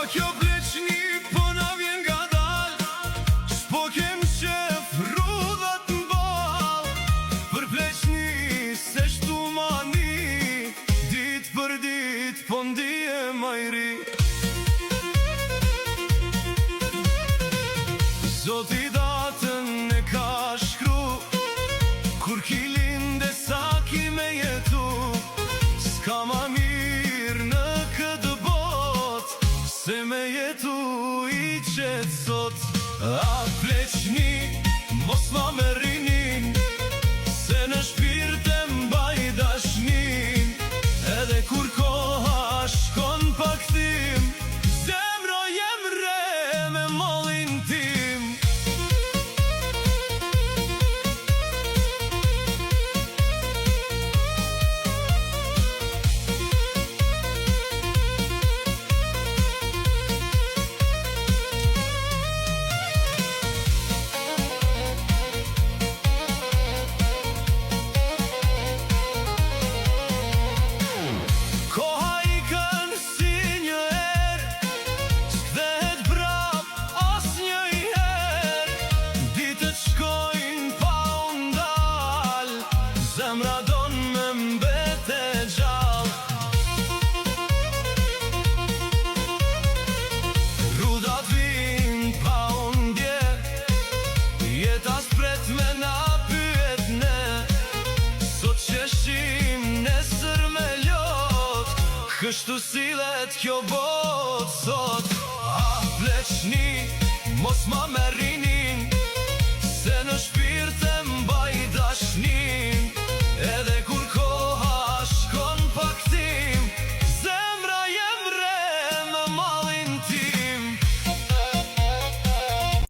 Kjo pleqni po na vjen nga dal, s'po kem qef rrudhat n'ball. Për pleqni se shtu mani, dit për dit po ndihem ajri. Zoti datën e ka shkru, kur ki linde sa ki me jetu. S'ka ma mirë në këtë bot se me jetu i qetë sot. A pleqni, mos ma me rinin, se në shpirte mbaj dashnin. Edhe kur koha shkon pa kthim, zemro jem re me mollin tim. Zemra don me mbete gjall, rrudat vin pa undje, jeta s'pret me na pyet ne. Sot qeshim nesër me lot, kështu sillet kjo bot sot. A pleqni, mos ma me